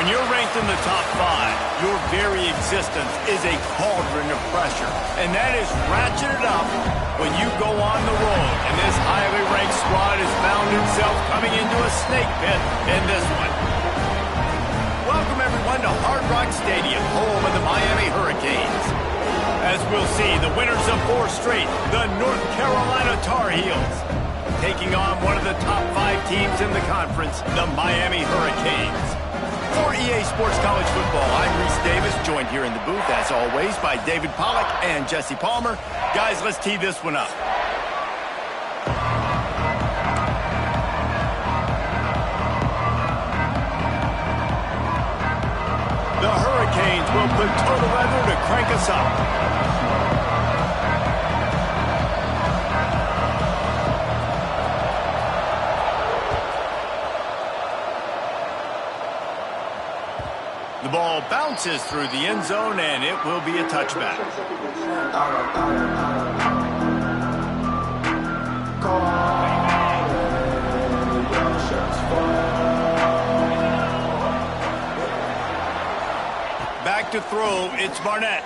When you're ranked in the top 5, your very existence is a cauldron of pressure. And that is ratcheted up when you go on the road. And this highly ranked squad has found itself coming into a snake pit in this one. Welcome, everyone, to Hard Rock Stadium, home of the Miami Hurricanes. As we'll see, the winners of 4 straight, the North Carolina Tar Heels, taking on one of the top 5 teams in the conference, the Miami Hurricanes. For EA Sports College Football, I'm Reese Davis, joined here in the booth, as always, by David Pollack and Jesse Palmer. Guys, let's tee this one up. The Hurricanes will put total weather to crank us up. The ball bounces through the end zone, and it will be a touchback. Back to throw, it's Barnett.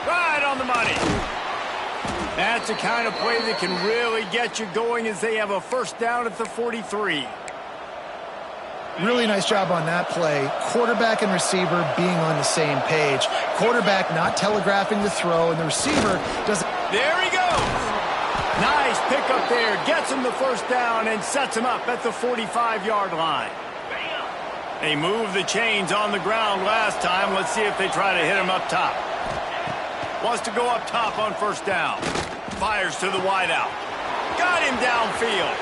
Right on the money. That's the kind of play that can really get you going as they have a first down at the 43. Really nice job on that play. Quarterback and receiver being on the same page. Quarterback not telegraphing the throw, and the receiver doesn't. There he goes. Nice pickup there. Gets him the first down and sets him up at the 45-yard line. They moved the chains on the ground last time. Let's see if they try to hit him up top. Wants to go up top on first down. Fires to the wideout. Got him downfield.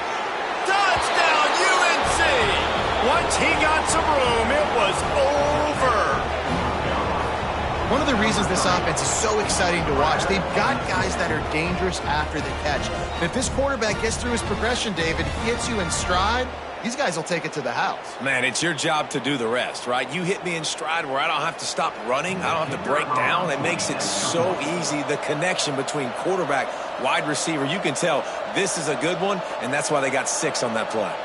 Touchdown, UNC! Once he got some room, it was over. One of the reasons this offense is so exciting to watch, they've got guys that are dangerous after the catch. And if this quarterback gets through his progression, David, hits you in stride, these guys will take it to the house. Man, it's your job to do the rest, right? You hit me in stride where I don't have to stop running. I don't have to break down. It makes it so easy. The connection between quarterback, wide receiver, you can tell this is a good one, and that's why they got 6 on that play.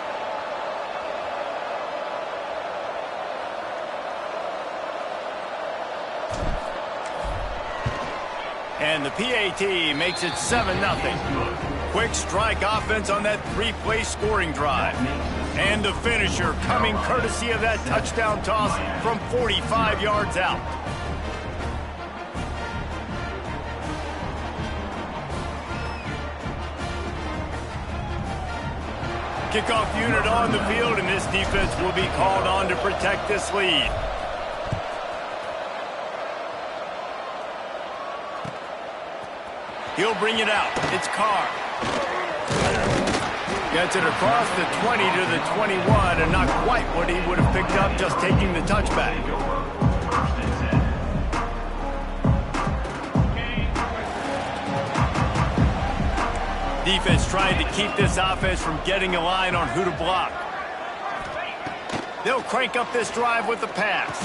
And the PAT makes it 7-0. Quick strike offense on that 3-play scoring drive. And the finisher coming courtesy of that touchdown toss from 45 yards out. Kickoff unit on the field, and this defense will be called on to protect this lead. He'll bring it out. It's Carr. Gets it across the 20 to the 21, and not quite what he would have picked up just taking the touchback. Defense trying to keep this offense from getting a line on who to block. They'll crank up this drive with the pass.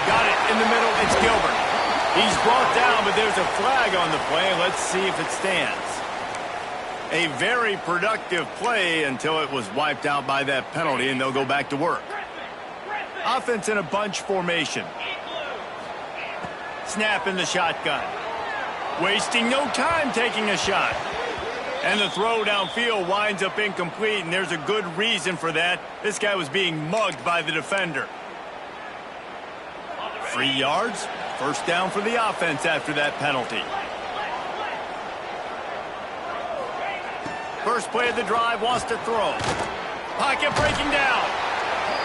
Got it in the middle. It's Gilbert. He's brought down, but there's a flag on the play. Let's see if it stands. A very productive play until it was wiped out by that penalty, and they'll go back to work. Offense in a bunch formation. Snap in the shotgun. Wasting no time taking a shot. And the throw downfield winds up incomplete, and there's a good reason for that. This guy was being mugged by the defender. 3 yards. First down for the offense after that penalty. First play of the drive, wants to throw. Pocket breaking down.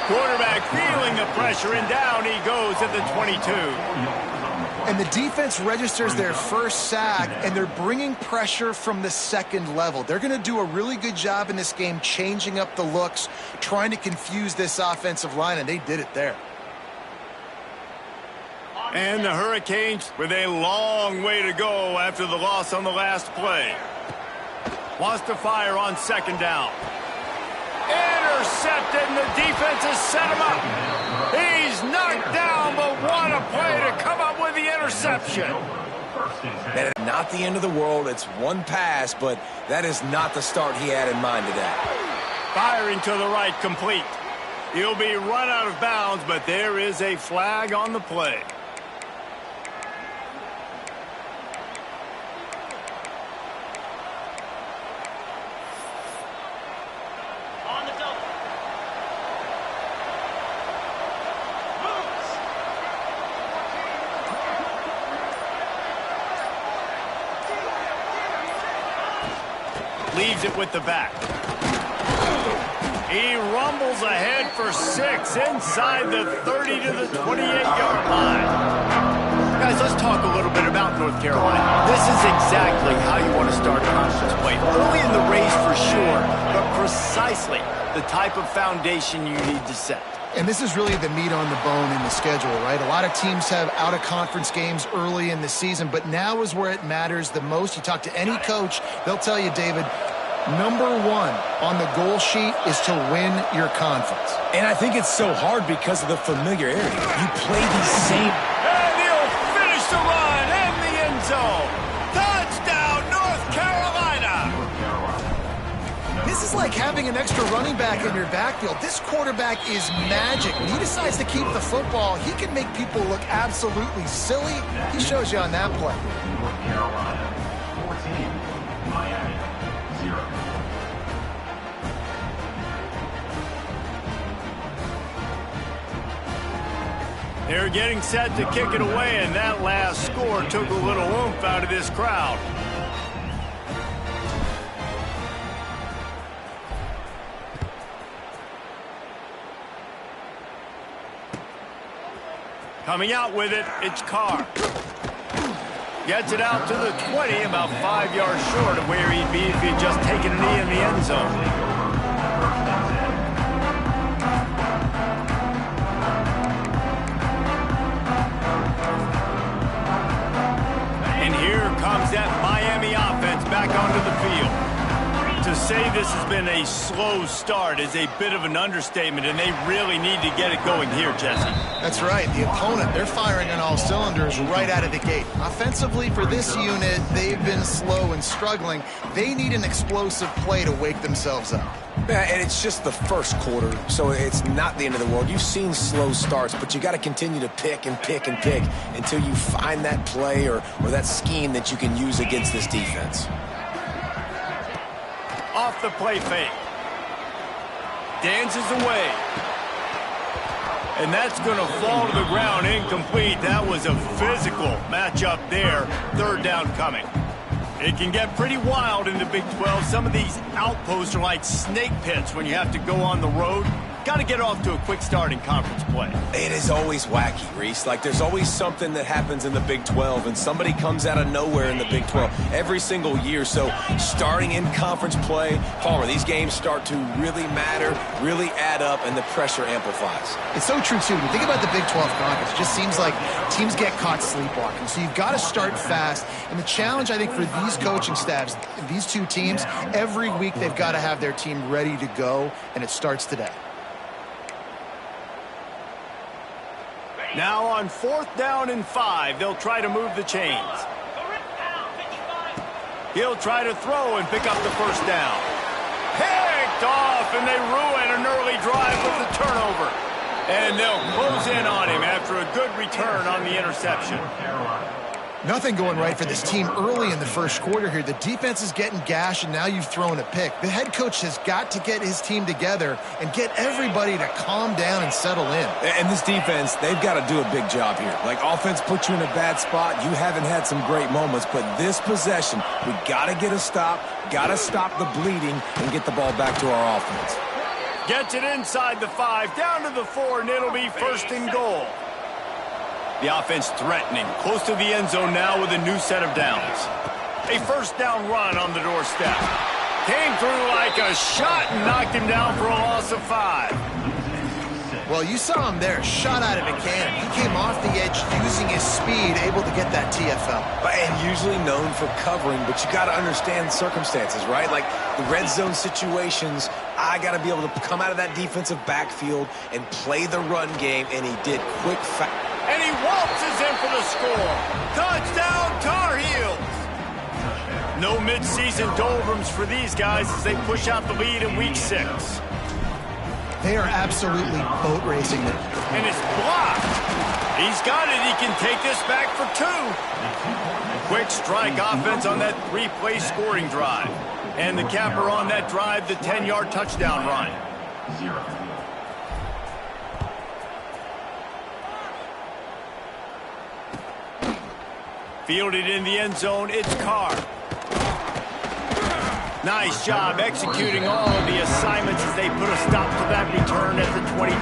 Quarterback feeling the pressure, and down he goes at the 22. And the defense registers their first sack, and they're bringing pressure from the second level. They're going to do a really good job in this game changing up the looks, trying to confuse this offensive line, and they did it there. And the Hurricanes with a long way to go after the loss on the last play. Wants to fire on second down. Intercepted, and the defense has set him up. He's knocked down, but what a play to come up with the interception. That is not the end of the world. It's one pass, but that is not the start he had in mind today. Firing to the right, complete. He'll be run out of bounds, but there is a flag on the play. On the double. Leaves it with the back. He rumbles ahead for 6 inside the 30 to the 28-yard line. Guys, let's talk a little bit about North Carolina. This is exactly how you want to start conference play. Early in the race for sure, but precisely the type of foundation you need to set. And this is really the meat on the bone in the schedule, right? A lot of teams have out-of-conference games early in the season, but now is where it matters the most. You talk to any coach, they'll tell you, David, number one on the goal sheet is to win your conference. And I think it's so hard because of the familiarity. You play these same... And he'll finish the run in the end zone. Touchdown, North Carolina! This is like having an extra running back in your backfield. This quarterback is magic. When he decides to keep the football, he can make people look absolutely silly. He shows you on that play. North Carolina, 14, Miami, 0. They're getting set to kick it away, and that last score took a little oomph out of this crowd. Coming out with it, it's Carr. Gets it out to the 20, about 5 yards short of where he'd be if he'd just taken a knee in the end zone. Comes that Miami offense back onto the field. To say this has been a slow start is a bit of an understatement, and they really need to get it going here, Jesse. That's right. The opponent, they're firing on all cylinders right out of the gate. Offensively, for this unit, they've been slow and struggling. They need an explosive play to wake themselves up. Yeah, and it's just the first quarter, so it's not the end of the world. You've seen slow starts, but you got to continue to pick and pick and pick until you find that play or that scheme that you can use against this defense. Off the play fake. Dances away. And that's going to fall to the ground incomplete. That was a physical matchup there. Third down coming. It can get pretty wild in the Big 12. Some of these outposts are like snake pits when you have to go on the road. Got to get off to a quick start in conference play. It is always wacky, Reese. Like, there's always something that happens in the Big 12, and somebody comes out of nowhere in the Big 12 every single year. So starting in conference play, Palmer, these games start to really matter, really add up, and the pressure amplifies. It's so true, too. When you think about the Big 12 conference, it just seems like teams get caught sleepwalking. So you've got to start fast. And the challenge, I think, for these coaching staffs, these two teams, every week they've got to have their team ready to go, and it starts today. Now on 4th down and 5, they'll try to move the chains. He'll try to throw and pick up the first down. Picked off, and they ruin an early drive with the turnover. And they'll close in on him after a good return on the interception. Nothing going right for this team early in the first quarter here. The defense is getting gashed, and now you've thrown a pick. The head coach has got to get his team together and get everybody to calm down and settle in. And this defense, they've got to do a big job here. Like, offense puts you in a bad spot. You haven't had some great moments, but this possession, we got to get a stop, got to stop the bleeding, and get the ball back to our offense. Gets it inside the 5, down to the 4, and it'll be 1st and goal. The offense threatening, close to the end zone now with a new set of downs. A 1st down run on the doorstep. Came through like a shot and knocked him down for a loss of 5. Well, you saw him there, shot out of a cannon. He came off the edge using his speed, able to get that TFL. And usually known for covering, but you got to understand circumstances, right? Like the red zone situations, I got to be able to come out of that defensive backfield and play the run game, and he did quick, fast. And he waltzes in for the score. Touchdown, Tar Heels. No midseason doldrums for these guys as they push out the lead in Week 6. They are absolutely boat racing it. And it's blocked. He's got it. He can take this back for 2. Quick strike offense on that 3-play scoring drive. And the capper on that drive, the 10-yard touchdown run. 0. Fielded in the end zone, it's Carr. Nice job executing all of the assignments as they put a stop to that return at the 22.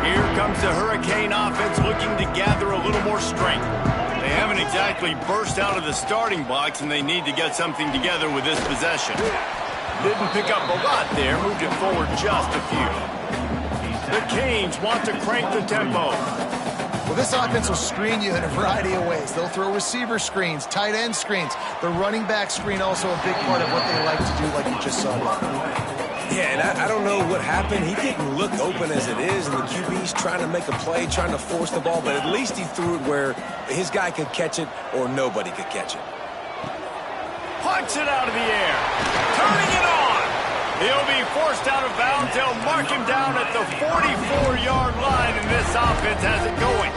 Here comes the Hurricane offense looking to gather a little more strength. They haven't exactly burst out of the starting blocks, and they need to get something together with this possession. Didn't pick up a lot there, moved it forward just a few. The Canes want to crank the tempo. Well, this offense will screen you in a variety of ways. They'll throw receiver screens, tight end screens. The running back screen also a big part of what they like to do, like you just saw there. Yeah, and I don't know what happened. He didn't look open as it is, and the QB's trying to make a play, trying to force the ball, but at least he threw it where his guy could catch it or nobody could catch it. Punts it out of the air. Turning it on. He'll be forced out of bounds. They'll mark him down at the 44-yard line, and this offense has it going.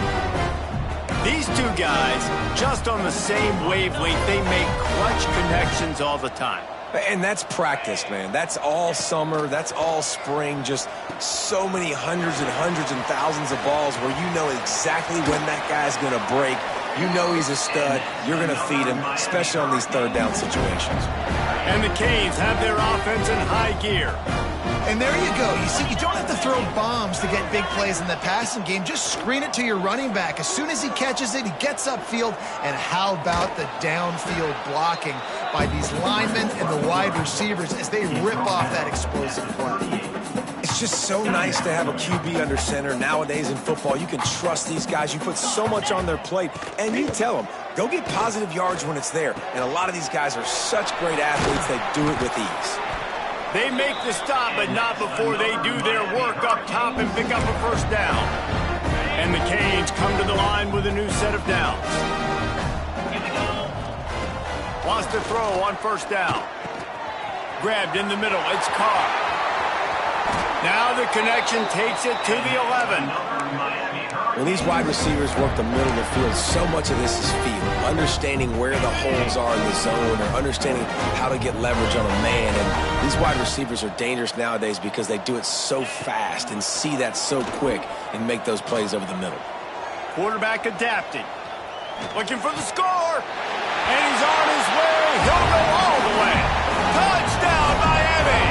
These two guys, just on the same wavelength, they make clutch connections all the time. And that's practice, man. That's all summer. That's all spring. Just so many hundreds and thousands of balls where you know exactly when that guy's going to break. You know he's a stud. You're going to feed him, especially on these third down situations. And the Canes have their offense in high gear. And there you go. You see, you don't have to throw bombs to get big plays in the passing game. Just screen it to your running back. As soon as he catches it, he gets upfield. And how about the downfield blocking by these linemen and the wide receivers as they rip off that explosive play? It's just so nice to have a QB under center. Nowadays in football, you can trust these guys. You put so much on their plate, and you tell them, go get positive yards when it's there. And a lot of these guys are such great athletes, they do it with ease. They make the stop, but not before they do their work up top and pick up a first down. And the Canes come to the line with a new set of downs. Wants to throw on first down. Grabbed in the middle, it's Carr. Now the connection takes it to the 11. When these wide receivers work the middle of the field, so much of this is feel. Understanding where the holes are in the zone or understanding how to get leverage on a man. And these wide receivers are dangerous nowadays because they do it so fast and see that so quick and make those plays over the middle. Quarterback adapting. Looking for the score. And he's on his way. He'll go all the way. Touchdown, Miami.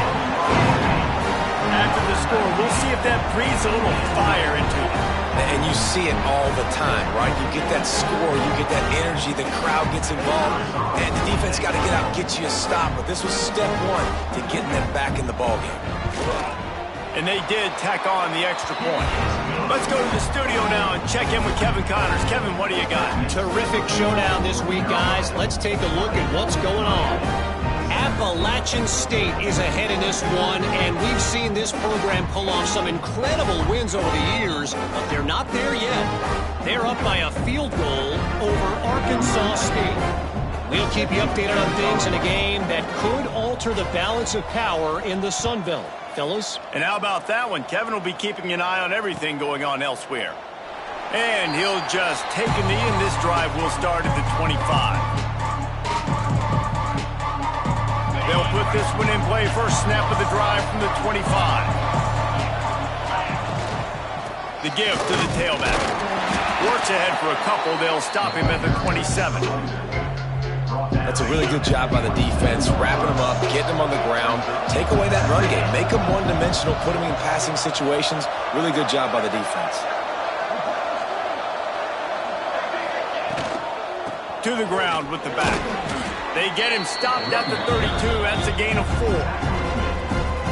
After the score, we'll see if that breathes a little fire into it. And you see it all the time, right? You get that score, you get that energy, the crowd gets involved, and the defense got to get out and get you a stop. But this was step one to getting them back in the ballgame. And they did tack on the extra point. Let's go to the studio now and check in with Kevin Connors. Kevin, what do you got? Terrific showdown this week, guys. Let's take a look at what's going on. Appalachian State is ahead in this one, and we've seen this program pull off some incredible wins over the years, but they're not there yet. They're up by a field goal over Arkansas State. We'll keep you updated on things in a game that could alter the balance of power in the Sun Belt. Fellas? And how about that one? Kevin will be keeping an eye on everything going on elsewhere. And he'll just take a knee, and this drive will start at the 25. They'll put this one in play. First snap of the drive from the 25. The give to the tailback. Works ahead for a couple. They'll stop him at the 27. That's a really good job by the defense, wrapping them up, getting them on the ground, take away that run game, make them one-dimensional, put them in passing situations. Really good job by the defense. To the ground with the back. They get him stopped at the 32. That's a gain of 4.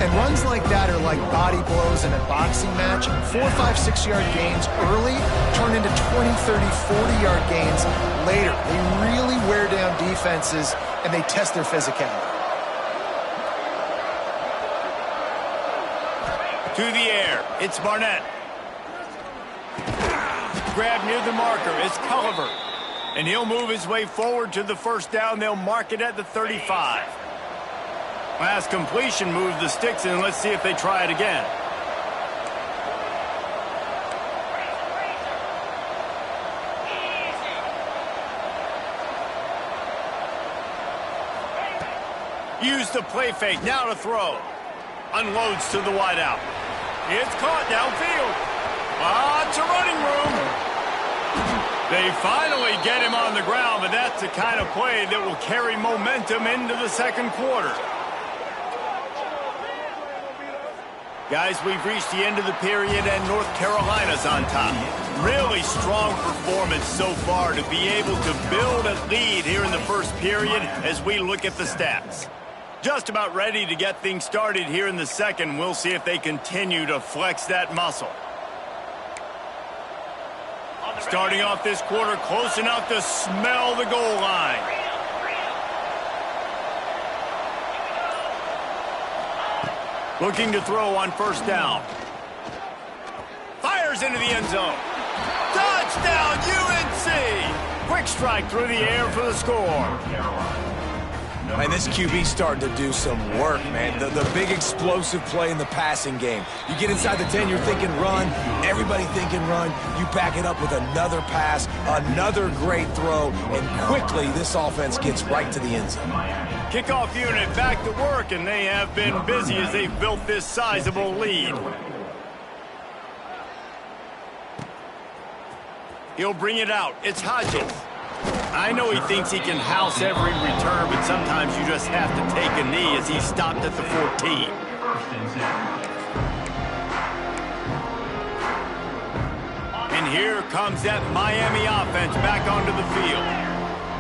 And runs like that are like body blows in a boxing match. 4, 5, 6-yard gains early turn into 20, 30, 40-yard gains later. They really wear down defenses, and they test their physicality. To the air. It's Barnett. Grab near the marker. It's Culliver. And he'll move his way forward to the first down. They'll mark it at the 35. Last completion moved the sticks in. Let's see if they try it again. Use the play fake. Now to throw. Unloads to the wideout. It's caught downfield. Lots of running room. They finally get him on the ground, but that's the kind of play that will carry momentum into the second quarter. Guys, we've reached the end of the period, and North Carolina's on top. Really strong performance so far to be able to build a lead here in the first period as we look at the stats. Just about ready to get things started here in the second. We'll see if they continue to flex that muscle. Starting off this quarter close enough to smell the goal line. Looking to throw on first down. Fires into the end zone. Touchdown, UNC! Quick strike through the air for the score. And this QB's starting to do some work, man. The big explosive play in the passing game. You get inside the 10, you're thinking run. Everybody thinking run. You back it up with another pass, another great throw, and quickly this offense gets right to the end zone. Kickoff unit back to work, and they have been busy as they've built this sizable lead. He'll bring it out. It's Hodges. I know he thinks he can house every return, but sometimes you just have to take a knee as he's stopped at the 14. And here comes that Miami offense back onto the field.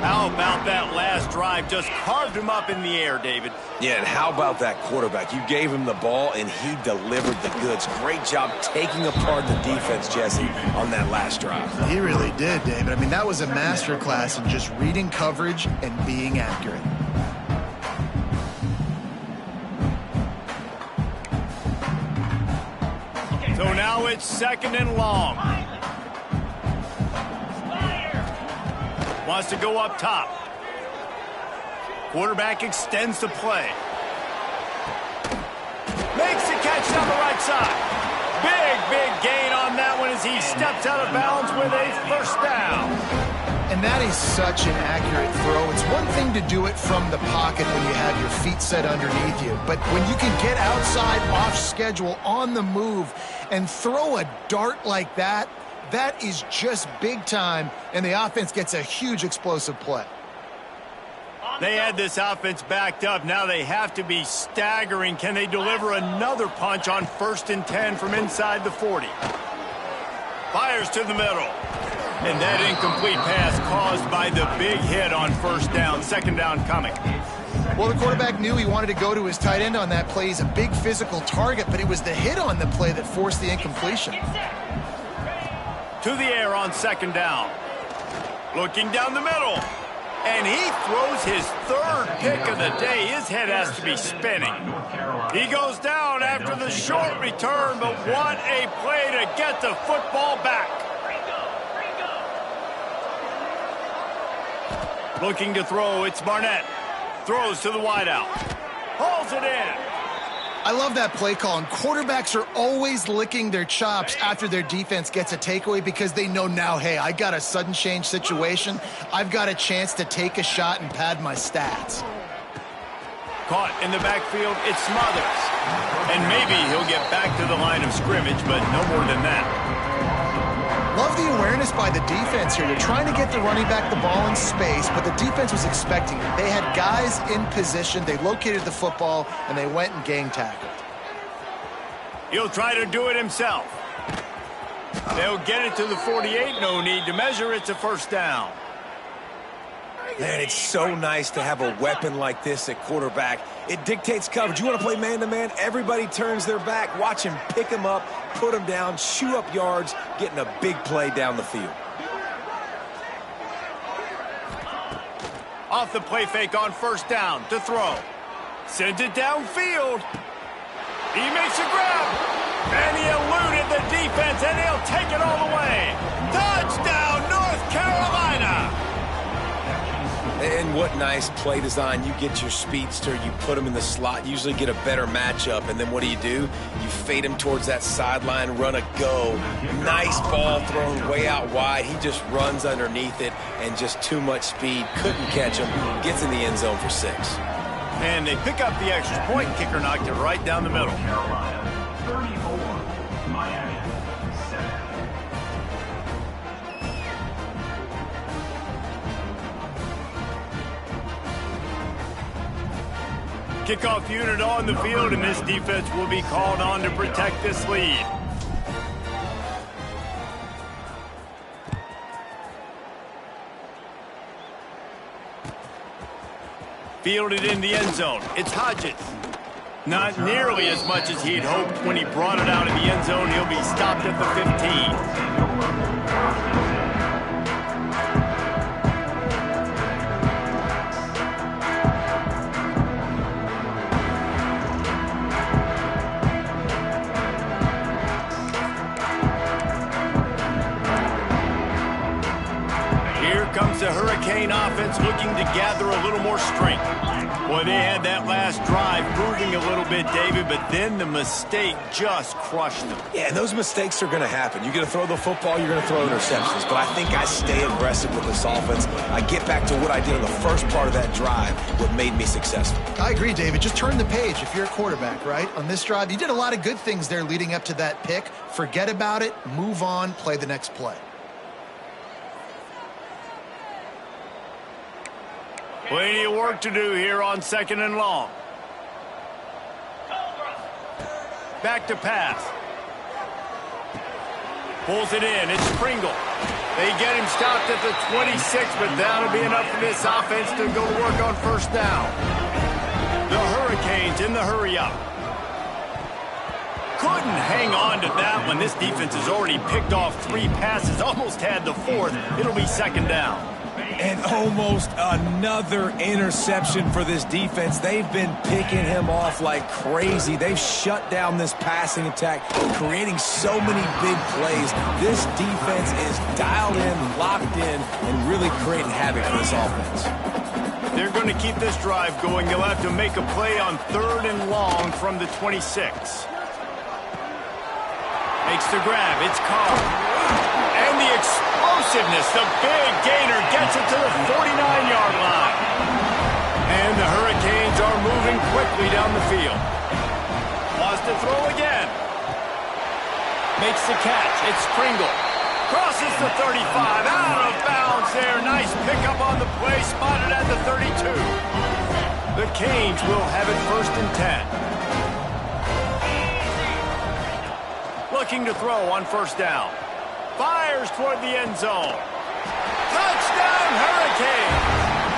How about that last drive? Just carved him up in the air, David. Yeah, and how about that quarterback? You gave him the ball, and he delivered the goods. Great job taking apart the defense, Jesse, on that last drive. He really did, David. I mean, that was a masterclass in just reading coverage and being accurate. So now it's second and long. Wants to go up top. Quarterback extends the play. Makes the catch down the right side. Big gain on that one as he steps out of bounds with a first down. And that is such an accurate throw. It's one thing to do it from the pocket when you have your feet set underneath you, but when you can get outside, off schedule, on the move, and throw a dart like that, that is just big time, and the offense gets a huge explosive play. They had this offense backed up. Now they have to be staggering. Can they deliver another punch on 1st and 10 from inside the 40? Fires to the middle. And that incomplete pass caused by the big hit on first down. Second down coming. Well, the quarterback knew he wanted to go to his tight end on that play. He's a big physical target, but it was the hit on the play that forced the incompletion. To the air on second down. Looking down the middle. And he throws his third pick of the day. His head has to be spinning. He goes down after the short return, but what a play to get the football back. Looking to throw, it's Barnett. Throws to the wideout. Hauls it in. I love that play call, and quarterbacks are always licking their chops after their defense gets a takeaway because they know now, hey, I got a sudden change situation. I've got a chance to take a shot and pad my stats. Caught in the backfield, it's Smothers. And maybe he'll get back to the line of scrimmage, but no more than that. Love the awareness by the defense here. They're trying to get the running back the ball in space, but the defense was expecting it. They had guys in position. They located the football, and they went and gang tackled. He'll try to do it himself. They'll get it to the 48. No need to measure. It's a first down. Man, it's so nice to have a weapon like this at quarterback. It dictates coverage. You want to play man-to-man? Everybody turns their back. Watch him pick him up, put him down, shoot up yards, getting a big play down the field. Off the play fake on first down to throw. Sends it downfield. He makes a grab. And he eluded the defense, and he'll take it all the way. Touchdown, North Carolina. And what nice play design. You get your speedster, you put him in the slot, you usually get a better matchup, and then what do? You fade him towards that sideline, run a go. Nice ball thrown way out wide. He just runs underneath it, and just too much speed. Couldn't catch him. Gets in the end zone for 6. And they pick up the extra point. Kicker knocked it right down the middle. Carolina, 34. Miami, 7. Kickoff unit on the field, and this defense will be called on to protect this lead. Fielded in the end zone. It's Hodges. Not nearly as much as he'd hoped when he brought it out of the end zone. He'll be stopped at the 15. Comes the Hurricane offense looking to gather a little more strength. Boy, they had that last drive moving a little bit, David, but then the mistake just crushed them. Yeah, and those mistakes are going to happen. You're going to throw the football, you're going to throw interceptions, but I think I stay aggressive with this offense. I get back to what I did in the first part of that drive, what made me successful. I agree, David. Just turn the page if you're a quarterback, right? On this drive, you did a lot of good things there leading up to that pick. Forget about it, move on, play the next play. Plenty of work to do here on 2nd and long. Back to pass. Pulls it in. It's Pringle. They get him stopped at the 26, but that'll be enough for this offense to go to work on 1st down. The Hurricanes in the hurry-up. Couldn't hang on to that one. This defense has already picked off 3 passes, almost had the 4th. It'll be 2nd down. And almost another interception for this defense. They've been picking him off like crazy. They've shut down this passing attack, creating so many big plays. This defense is dialed in, locked in, and really creating havoc for this offense. They're going to keep this drive going. They'll have to make a play on 3rd and long from the 26. Makes the grab. It's Carr. And the explosiveness, the big gainer gets it to the 49-yard line. And the Hurricanes are moving quickly down the field. Wants to throw again. Makes the catch. It's Pringle. Crosses the 35. Out of bounds there. Nice pickup on the play. Spotted at the 32. The Canes will have it 1st and 10. Looking to throw on 1st down. Fires toward the end zone. Touchdown, Hurricane!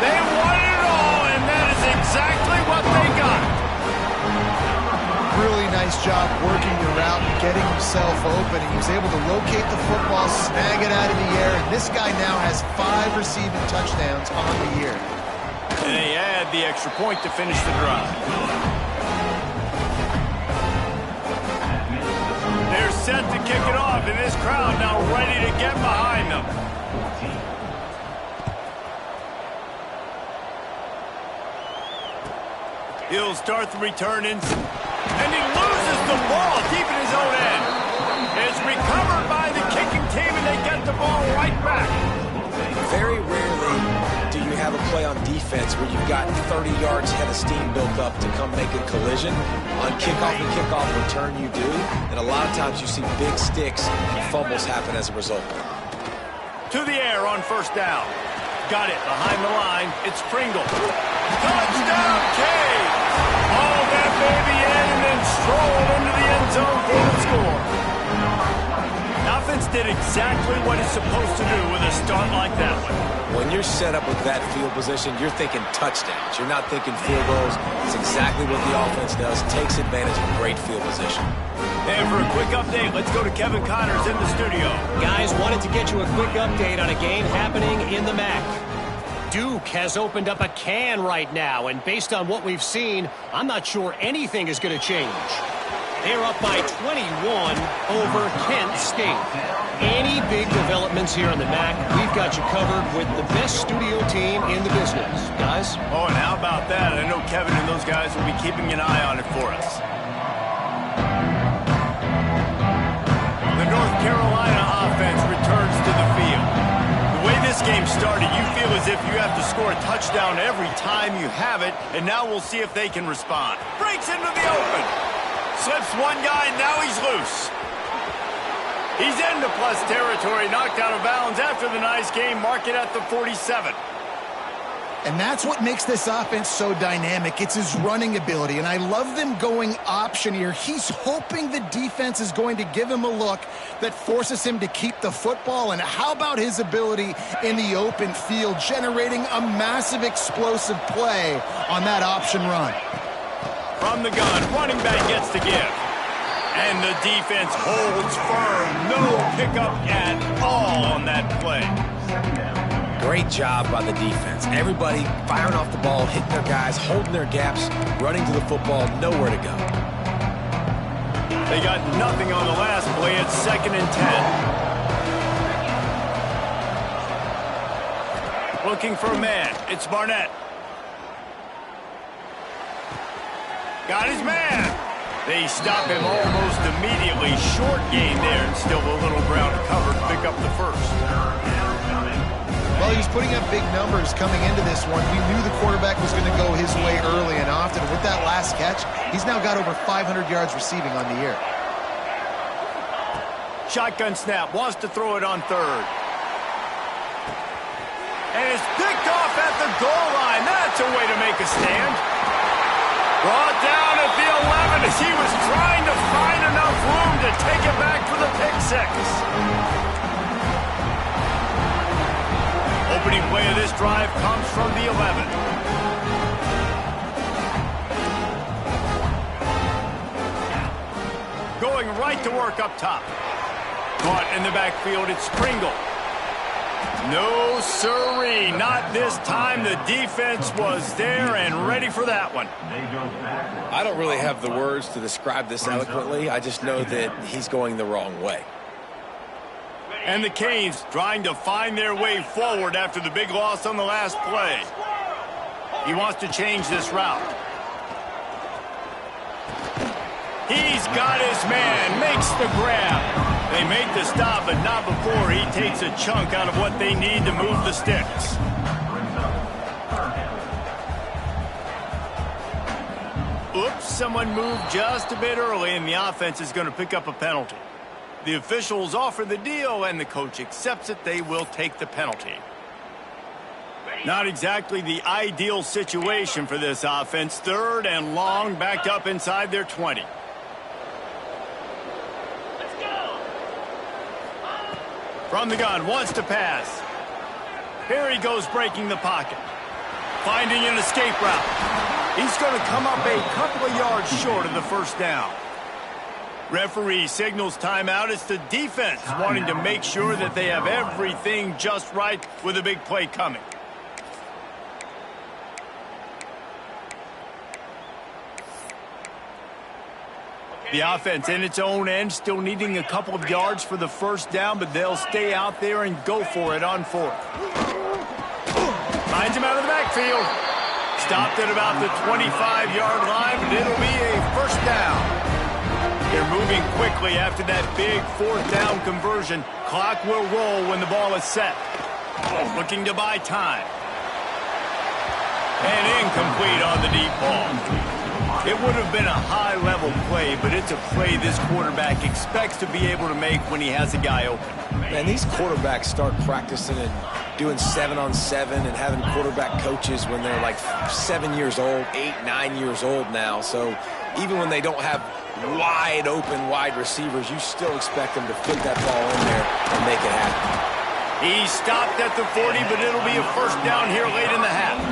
They won it all, and that is exactly what they got. Really nice job working the route and getting himself open. He was able to locate the football, snag it out of the air, and this guy now has 5 receiving touchdowns on the year. And they add the extra point to finish the drive. They're set to kick it off, and this crowd now ready to get behind them. He'll start the return and he loses the ball deep in his own end. It's recovered by the kicking team, and they get the ball right back. Very rarely do you have a play on defense where you've got 30 yards head of steam built up to come make a collision. On kickoff and kickoff return you do, and a lot of times you see big sticks and fumbles happen as a result. To the air on 1st down. Got it behind the line. It's Pringle. Touchdown, Canes! Hauled that baby in and then strolled into the end zone for the score. The offense did exactly what it's supposed to do with a start like that one. When you're set up with that field position, you're thinking touchdowns. You're not thinking field goals. It's exactly what the offense does. Takes advantage of great field position. And for a quick update, let's go to Kevin Connors in the studio. Guys, wanted to get you a quick update on a game happening in the MAC. Duke has opened up a can right now, and based on what we've seen, I'm not sure anything is going to change. They're up by 21 over Kent State. Any big developments here on the MAC, we've got you covered with the best studio team in the business. Guys? Oh, and how about that? I know Kevin and those guys will be keeping an eye on it for us. The North Carolina offense returns to the field. The way this game started, you feel as if you have to score a touchdown every time you have it, and now we'll see if they can respond. Breaks into the open. Slips one guy, now he's loose. He's into plus territory, knocked out of bounds after the nice game, mark it at the 47. And that's what makes this offense so dynamic. It's his running ability, and I love them going option here. He's hoping the defense is going to give him a look that forces him to keep the football. And how about his ability in the open field, generating a massive explosive play on that option run? From the gun, running back gets to give. And the defense holds firm. No pickup at all on that play. Great job by the defense. Everybody firing off the ball, hitting their guys, holding their gaps, running to the football, nowhere to go. They got nothing on the last play. It's 2nd and 10. Looking for a man. It's Barnett. Got his man. They stop him almost immediately. Short gain there, and still a little ground to cover to pick up the first. Well, he was putting up big numbers coming into this one. We knew the quarterback was going to go his way early and often. With that last catch, he's now got over 500 yards receiving on the year. Shotgun snap, wants to throw it on third. And it's picked off at the goal line. That's a way to make a stand. Brought down at the 11 as he was trying to find enough room to take it back for the pick six. Opening play of this drive comes from the 11. Going right to work up top. Caught in the backfield, it's Pringle. No siree, not this time. The defense was there and ready for that one. I don't really have the words to describe this eloquently. I just know that he's going the wrong way. And the Canes trying to find their way forward after the big loss on the last play. He wants to change this route. He's got his man, makes the grab. They make the stop, but not before he takes a chunk out of what they need to move the sticks. Oops, someone moved just a bit early, and the offense is going to pick up a penalty. The officials offer the deal, and the coach accepts it. They will take the penalty. Not exactly the ideal situation for this offense. 3rd and long, backed up inside their 20. From the gun, wants to pass. Here he goes, breaking the pocket. Finding an escape route. He's going to come up a couple of yards short of the first down. Referee signals timeout. It's the defense wanting to make sure that they have everything just right with a big play coming. The offense in its own end, still needing a couple of yards for the first down, but they'll stay out there and go for it on 4th. Finds him out of the backfield. Stopped at about the 25-yard line, but it'll be a first down. They're moving quickly after that big 4th down conversion. Clock will roll when the ball is set. Looking to buy time. And incomplete on the deep ball. It would have been a high-level play, but it's a play this quarterback expects to be able to make when he has a guy open. Man, these quarterbacks start practicing and doing 7-on-7 and having quarterback coaches when they're like 7 years old, 8, 9 years old now. So even when they don't have wide open wide receivers, you still expect them to put that ball in there and make it happen. He stopped at the 40, but it'll be a first down here late in the half.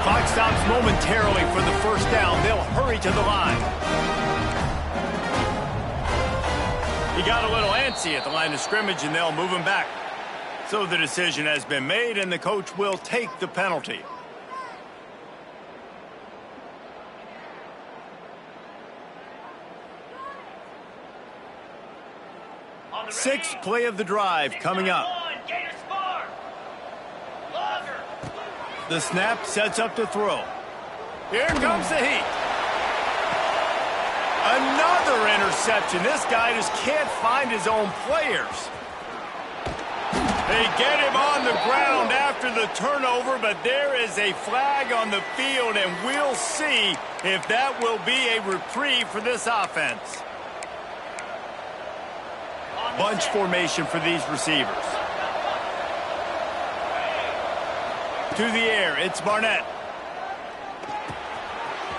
Clock stops momentarily for the first down. They'll hurry to the line. He got a little antsy at the line of scrimmage, and they'll move him back. So the decision has been made, and the coach will take the penalty. Sixth play of the drive coming up. Gator score. Longer. The snap sets up the throw. Here comes the heat. Another interception. This guy just can't find his own players. They get him on the ground after the turnover, but there is a flag on the field, and we'll see if that will be a reprieve for this offense. Bunch formation for these receivers. To the air, it's Barnett.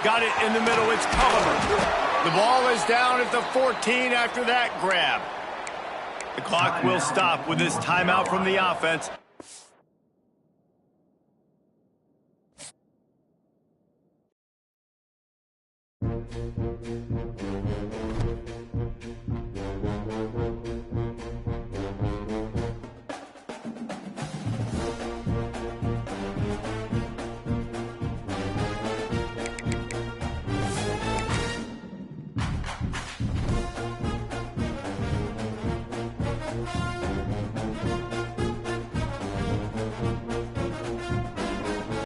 Got it in the middle, it's Culliver. The ball is down at the 14 after that grab. The clock will stop with this timeout from the offense.